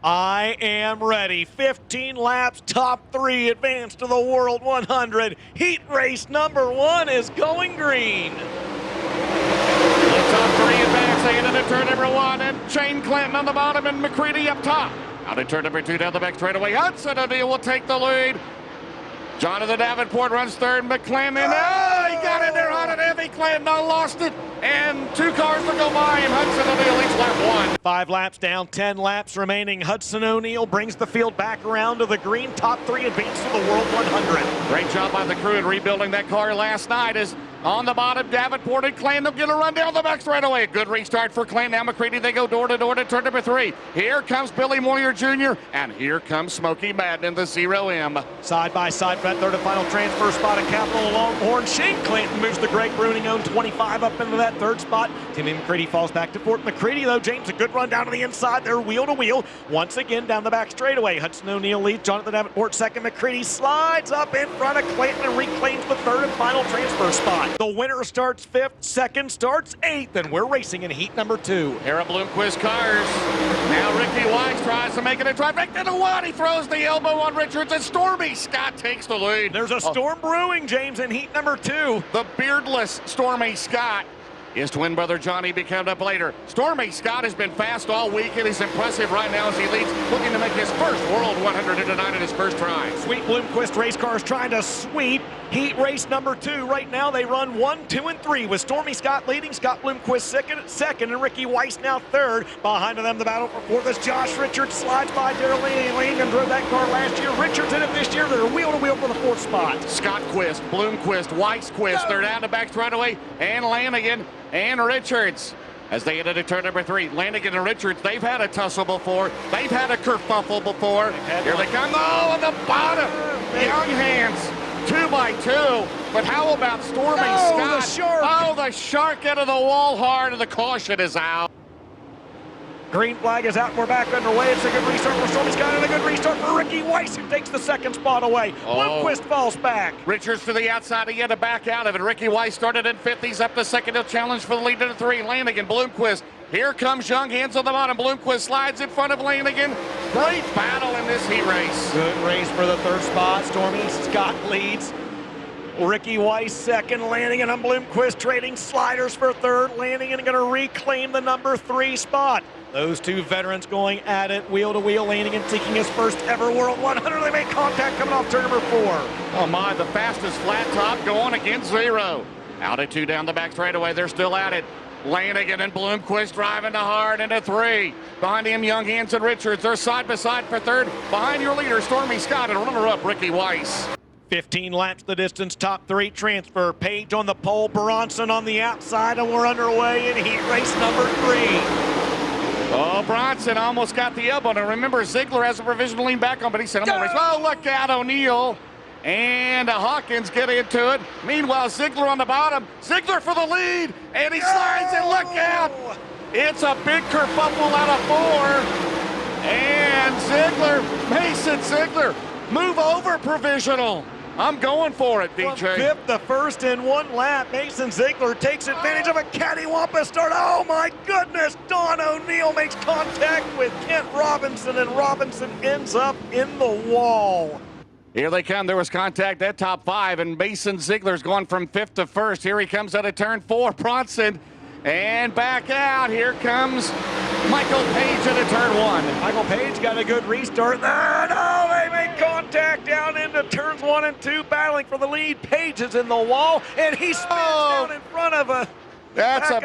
I am ready. 15 laps, top 3 advance to the World 100. Heat race number 1 is going green. The top 3 advancing into turn number 1, and Shane Clinton on the bottom and McCready up top. Out of turn number 2 down the back straightaway. Hudson O'Neal will take the lead. Jonathan Davenport runs third. McClendon, he got in there hot and heavy. Clinton lost it, and 2 cars to go by him. Hudson O'Neal leads lap 1. 5 laps down, 10 laps remaining. Hudson O'Neal brings the field back around to the green. Top 3 advance to the World 100. Great job by the crew in rebuilding that car last night. As on the bottom, Davenport and Clinton get a run down the back straightaway. A good restart for Clinton. Now McCready, they go door to door to turn number 3. Here comes Billy Moyer Jr., and here comes Smokey Madden in the 0M. Side by side for that third and final transfer spot at Capital Longhorn. Shane Clinton moves the Greg Bruning-owned 25 up into that third spot. Timmy McCready falls back to fourth. McCready, though, James, a good run down to the inside. They're wheel to wheel. Once again, down the back straightaway. Hudson O'Neal leads. Jonathan Davenport second. McCready slides up in front of Clinton and reclaims the third and final transfer spot. The winner starts 5th, second starts 8th, and we're racing in heat number 2. Here at Bloomquist cars. Now Ricky Wise tries to make it a trifecta to 1. He throws the elbow on Richards, and Stormy Scott takes the lead. There's a storm brewing, James, in heat number 2. The beardless Stormy Scott. His twin brother Johnny became up later. Stormy Scott has been fast all week, and he's impressive right now as he leads, looking to make his first World 100 in tonight in his first try. Sweet Bloomquist race cars trying to sweep heat race number 2. Right now they run 1, 2, and 3 with Stormy Scott leading, Scott Bloomquist second, and Ricky Weiss now third. Behind them the battle for 4th as Josh Richards slides by Darrell Langan, drove that car last year. Richards in it this year. They're wheel to wheel for the 4th spot. Scott Quist, Bloomquist, Weiss Quist, they're down the back straightaway, and Lanigan and Richards as they into turn number 3. Lanigan and Richards, they've had a tussle before. They've had a kerfuffle before. Here they come. Oh, on the bottom. Young hands, 2 by 2. But how about Stormy Scott? The shark. Oh, the shark into the wall hard, and the caution is out. Green flag is out and we're back underway. It's a good restart for Stormy Scott and a good restart for Ricky Weiss, who takes the second spot away. Bloomquist falls back. Richards to the outside. He had to back out of it. Ricky Weiss started in 5th. He's up to second. He'll challenge for the lead into 3. Lanigan, Bloomquist. Here comes Young hands on the bottom. Bloomquist slides in front of Lanigan. Great battle in this heat race. Good race for the third spot. Stormy Scott leads. Ricky Weiss second. Lanigan and Bloomquist trading sliders for third. Lanigan going to reclaim the number 3 spot. Those 2 veterans going at it, wheel to wheel. Lanigan seeking his first ever World 100. They make contact coming off turn number 4. Oh my, the fastest flat top going against 0. Out at 2 down the back straightaway. They're still at it. Lanigan and Bloomquist driving to hard into 3. Behind him, Young, Hansen, and Richards. They're side by side for third. Behind your leader, Stormy Scott, and runner-up, Ricky Weiss. 15 laps the distance, top 3 transfer. Page on the pole, Bronson on the outside, and we're underway in heat race number 3. Oh, Bronson almost got the elbow. Now remember, Ziegler has a provision to lean back on, but he said, I'm going to race. Oh, look out, O'Neal. And Hawkins get into it. Meanwhile, Ziegler on the bottom. Ziegler for the lead, and he slides, and look out. It's a big kerfuffle out of 4. And Ziegler, Mason Ziegler, move over provisional. I'm going for it, DJ. From 5th to 1st in 1 lap, Mason Ziegler takes advantage of a cattywampus start. Oh my goodness, Don O'Neal makes contact with Kent Robinson, and Robinson ends up in the wall. Here they come. There was contact at top 5, and Mason Ziegler's going from 5th to 1st. Here he comes out of turn 4. Bronson, and back out. Here comes Michael Page into turn 1. Michael Page got a good restart. No, they make contact down into turns 1 and 2, battling for the lead. Page is in the wall, and he spins down in front of a. That's a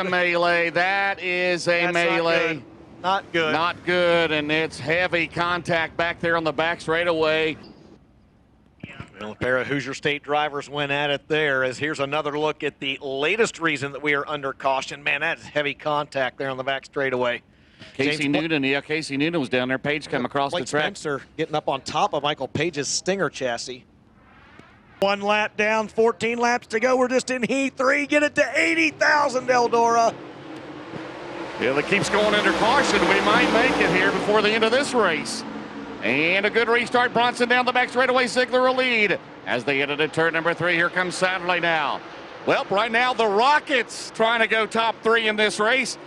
melee. That is a melee. Not good. Not good, and it's heavy contact back there on the back straightaway. Well, a pair of Hoosier State drivers went at it there, as here's another look at the latest reason that we are under caution. Man, that's heavy contact there on the back straightaway. Casey Noonan, yeah, Casey Noonan was down there. Page come across the track. Spencer getting up on top of Michael Page's Stinger chassis. 1 lap down, 14 laps to go. We're just in heat 3. Get it to 80,000, Eldora. Yeah, it keeps going under caution. We might make it here before the end of this race. And a good restart. Bronson down the back straightaway. Ziegler a lead as they enter turn number 3. Here comes Satterley now. Well, right now the Rockets trying to go top 3 in this race.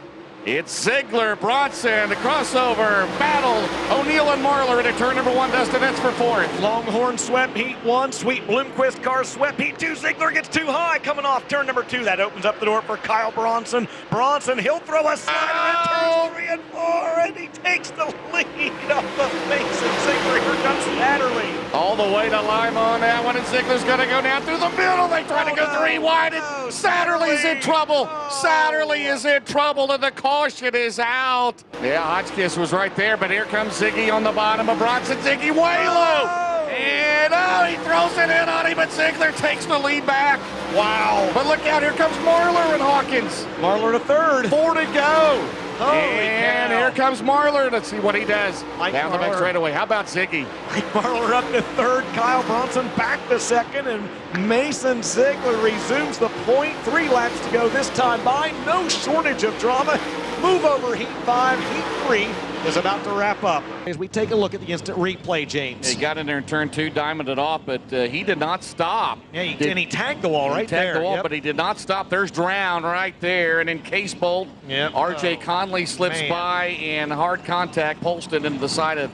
It's Ziegler, Bronson, the crossover, battle. O'Neal and Marlar into turn number 1, Dustin. That's for 4th. Longhorn swept heat 1. Sweet Bloomquist car swept heat 2. Ziegler gets too high coming off turn number 2. That opens up the door for Kyle Bronson. Bronson, he'll throw a slider in turns 3 and 4, and he takes the lead off of Mason Ziegler. Here comes Satterley. All the way to Lima on that one, and Ziegler's going to go down through the middle. They try to go 3 wide, and Satterley's in trouble. Satterley is in trouble, and the caution is out. Yeah, Hotchkiss was right there, but here comes Ziggy on the bottom of Bronson. Ziggy way low. And he throws it in on him, but Ziegler takes the lead back. Wow. But look out, here comes Marlar and Hawkins. Marlar to third. 4 to go. Holy and cow. Here comes Marlar. Let's see what he does. Down the back straightaway. How about Ziggy? Mike Marlar up to third. Kyle Bronson back to second. And Mason Ziegler resumes the point. 3 laps to go this time by. No shortage of drama. Move over heat 5. Heat 3 is about to wrap up. As we take a look at the instant replay, James. He got in there in turn 2, diamonded off, but he did not stop. Yeah, and he tagged the wall right there. He tagged the wall, but he did not stop. There's Drown right there, and in Case Bolt, R.J. Conley slips by, and hard contact Polston into the side of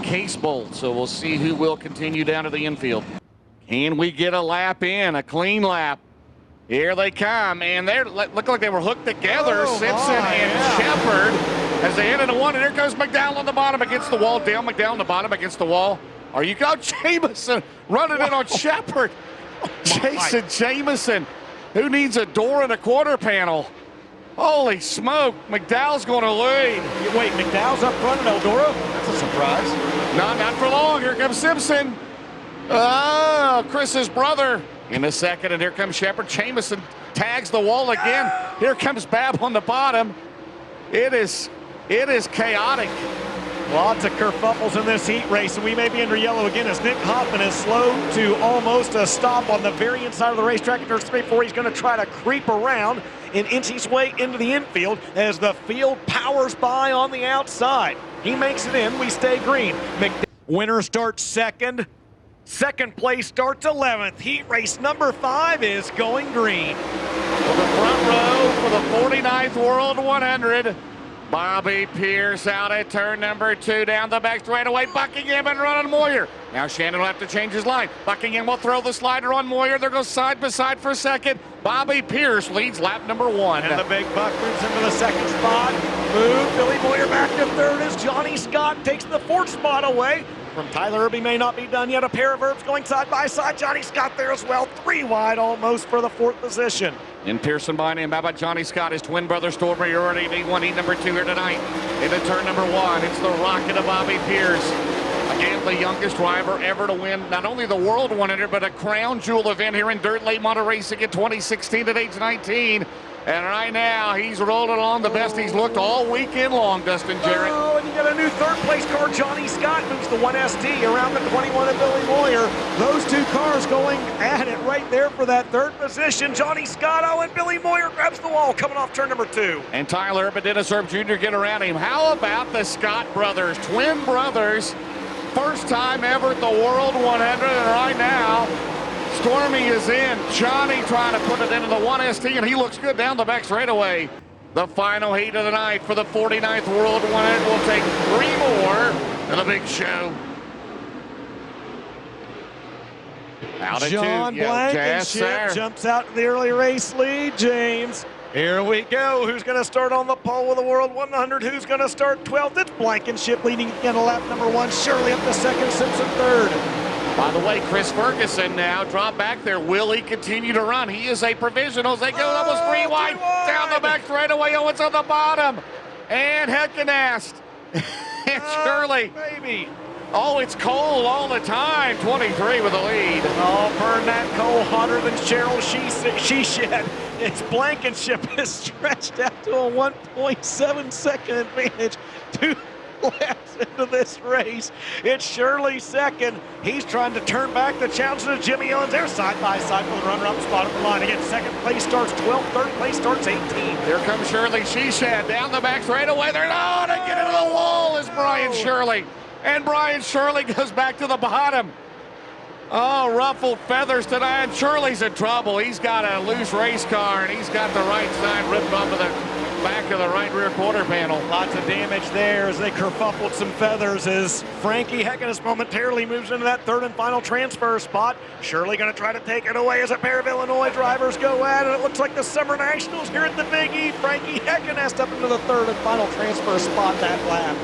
Case Bolt. So we'll see who will continue down to the infield. Can we get a lap in, a clean lap? Here they come, and they look like they were hooked together, Simpson and Shepard. As they hit into 1, and here goes McDowell on the bottom against the wall. Dale McDowell on the bottom against the wall. Are you go? Jameson running in on Shepard. Jason Jameson, who needs a door and a quarter panel. Holy smoke, McDowell's going to lead. Wait, McDowell's up front in Eldora? That's a surprise. Not for long. Here comes Simpson. Oh, Chris's brother in a second, and here comes Shepard. Jameson tags the wall again. Here comes Babb on the bottom. It is chaotic. Lots of kerfuffles in this heat race, and we may be under yellow again as Nick Hoffman is slow to almost a stop on the very inside of the racetrack at turn 3-4. He's going to try to creep around and inch his way into the infield as the field powers by on the outside. He makes it in. We stay green. Winner starts second. Second place starts 11th. Heat race number 5 is going green. For the front row for the 49th World 100. Bobby Pierce out at turn number 2, down the back straightaway. Buckingham and run on Moyer. Now Shannon will have to change his line. Buckingham will throw the slider on Moyer. There goes side by side for second. Bobby Pierce leads lap number 1. And the big buck moves into the second spot. Move Billy Moyer back to third as Johnny Scott takes the 4th spot away from Tyler Irby. May not be done yet. A pair of Herbs going side by side. Johnny Scott there as well. 3 wide almost for the 4th position. In Pearson behind him. How about Johnny Scott? His twin brother Stormer. You're already D1, heat number 2 here tonight. Into turn number 1. It's the rocket of Bobby Pierce. Again, the youngest driver ever to win not only the World 100, but a crown jewel event here in Dirt Late Model Racing in 2016 at age 19. And right now, he's rolling along the best he's looked all weekend long, Dustin Jarrett. Oh, and you got a new third-place car. Johnny Scott moves the 1ST around the 21 of Billy Moyer. Those 2 cars going at it right there for that 3rd position. Johnny Scott, and Billy Moyer grabs the wall coming off turn number 2. And Tyler Urban, Dennis Herb Jr. get around him. How about the Scott brothers, twin brothers? First time ever at the World 100, and right now, Stormy is in. Johnny trying to put it into the 1ST, and he looks good down the back straightaway. The final heat of the night for the 49th World 100 will take 3 more to the big show. Out at John 2. Blankenship jumps out to the early race lead, James. Here we go. Who's going to start on the pole with the World 100? Who's going to start 12th? It's Blankenship leading again to lap number 1. Shirley up to second, Simpson third. By the way, Chris Ferguson now dropped back there. Will he continue to run? He is a provisional. They go almost 3 wide. Down the back straightaway. Owens on the bottom. And Heckenast. And Shirley. Baby. Oh, it's cold all the time. 23 with the lead. Oh, burn that coal hotter than Cheryl she shed. It's Blankenship is stretched out to a 1.7 second advantage. 2 laps into this race. It's Shirley second. He's trying to turn back the challenge to Jimmy Owens. They're side by side for the runner-up spot at the line. Again, second place starts 12th, third place starts 18th. Here comes Shirley Sheshad down the back straightaway. They're not to get into the wall is Brian Shirley. And Brian Shirley goes back to the bottom. Oh, ruffled feathers tonight. And Shirley's in trouble. He's got a loose race car, and he's got the right side ripped off of the back of the right rear quarter panel. Lots of damage there as they kerfuffled some feathers as Frankie Heckenus momentarily moves into that third and final transfer spot. Shirley going to try to take it away as a pair of Illinois drivers go at it. It looks like the Summer Nationals here at the Big E. Frankie Heckenus up into the third and final transfer spot that lap.